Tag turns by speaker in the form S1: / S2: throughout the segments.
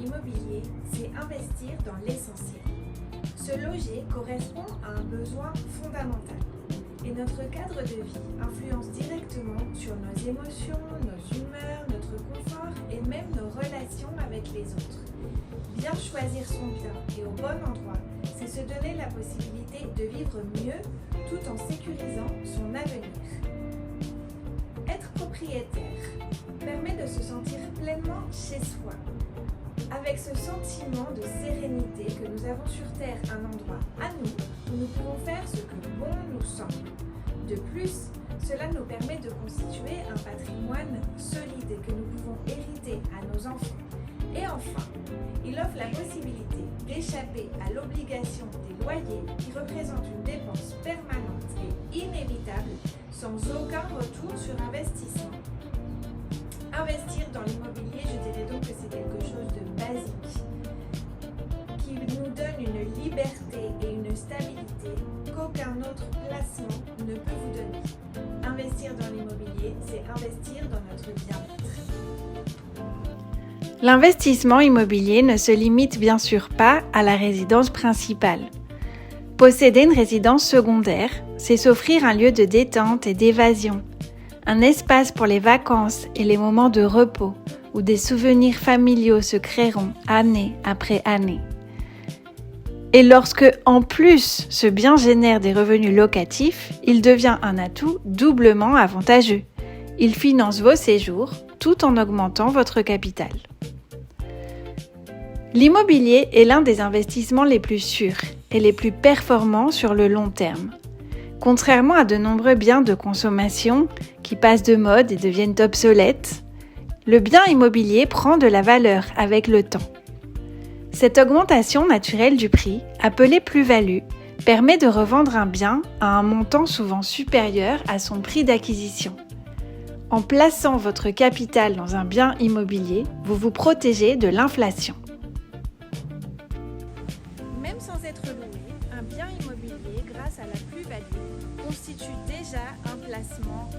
S1: immobilier, c'est investir dans l'essentiel. Se loger correspond à un besoin fondamental et notre cadre de vie influence directement sur nos émotions, nos humeurs, notre confort et même nos relations avec les autres. Bien choisir son bien et au bon endroit, c'est se donner la possibilité de vivre mieux tout en sécurisant son avenir. Être propriétaire permet de se sentir pleinement chez soi. Avec ce sentiment de sérénité que nous avons sur Terre un endroit à nous où nous pouvons faire ce que bon nous semble. De plus, cela nous permet de constituer un patrimoine solide que nous pouvons hériter à nos enfants. Et enfin, il offre la possibilité d'échapper à l'obligation des loyers qui représentent une dépense permanente et inévitable sans aucun retour sur investissement. Investir dans l'immobilier, je dirais donc que c'est quelque chose de basique, qui nous donne une liberté et une stabilité qu'aucun autre placement ne peut vous donner. Investir dans l'immobilier, c'est investir dans notre bien-être.
S2: L'investissement immobilier ne se limite bien sûr pas à la résidence principale. Posséder une résidence secondaire, c'est s'offrir un lieu de détente et d'évasion, un espace pour les vacances et les moments de repos où des souvenirs familiaux se créeront année après année. Et lorsque, en plus, ce bien génère des revenus locatifs, il devient un atout doublement avantageux. Il finance vos séjours tout en augmentant votre capital. L'immobilier est l'un des investissements les plus sûrs et les plus performants sur le long terme. Contrairement à de nombreux biens de consommation qui passent de mode et deviennent obsolètes, le bien immobilier prend de la valeur avec le temps. Cette augmentation naturelle du prix, appelée plus-value, permet de revendre un bien à un montant souvent supérieur à son prix d'acquisition. En plaçant votre capital dans un bien immobilier, vous vous protégez de l'inflation.
S1: Même sans être loué, un bien immobilier, grâce à la plus-value, constitue déjà un placement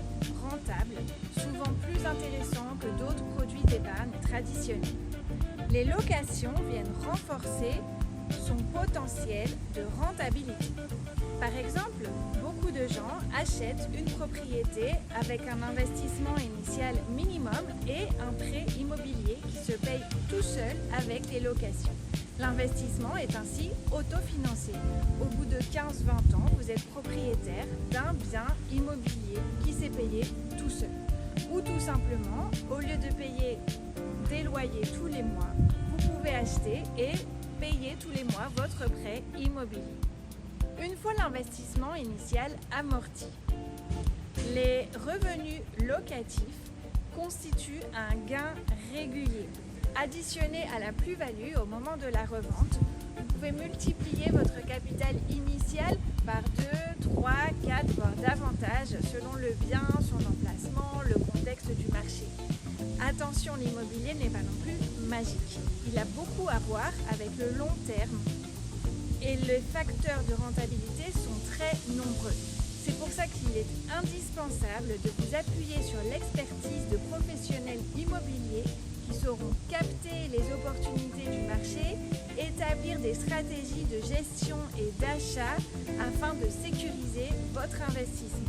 S1: rentable, souvent plus intéressant que d'autres produits d'épargne traditionnels. Les locations viennent renforcer son potentiel de rentabilité. Par exemple, beaucoup de gens achètent une propriété avec un investissement initial minimum et un prêt immobilier qui se paye tout seul avec les locations. L'investissement est ainsi autofinancé. Au bout de 15-20 ans, vous êtes propriétaire d'un bien immobilier qui s'est payé tout seul. Ou tout simplement, au lieu de payer des loyers tous les mois, vous pouvez acheter et payer tous les mois votre prêt immobilier. Une fois l'investissement initial amorti, les revenus locatifs constituent un gain régulier. Additionné à la plus-value au moment de la revente, vous pouvez multiplier votre capital initial par 2, 3, 4, voire davantage selon le bien, son emplacement, le contexte du marché. Attention, l'immobilier n'est pas non plus magique. Il a beaucoup à voir avec le long terme et les facteurs de rentabilité sont très nombreux. C'est pour ça qu'il est indispensable de vous appuyer sur l'expertise de professionnels immobiliers qui sauront capter les opportunités du marché, établir des stratégies de gestion et d'achat afin de sécuriser votre investissement.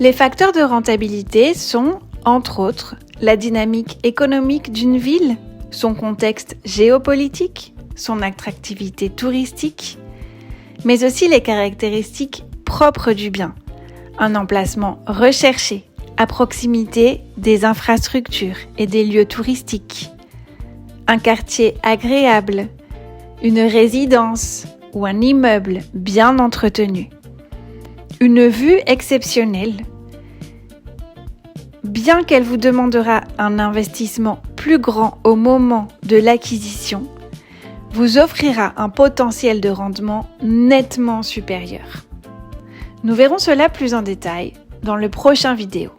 S2: Les facteurs de rentabilité sont, entre autres, la dynamique économique d'une ville, son contexte géopolitique, son attractivité touristique, mais aussi les caractéristiques propres du bien. Un emplacement recherché, à proximité des infrastructures et des lieux touristiques. Un quartier agréable, une résidence ou un immeuble bien entretenu. Une vue exceptionnelle. Bien qu'elle vous demandera un investissement plus grand au moment de l'acquisition, vous offrira un potentiel de rendement nettement supérieur. Nous verrons cela plus en détail dans le prochain vidéo.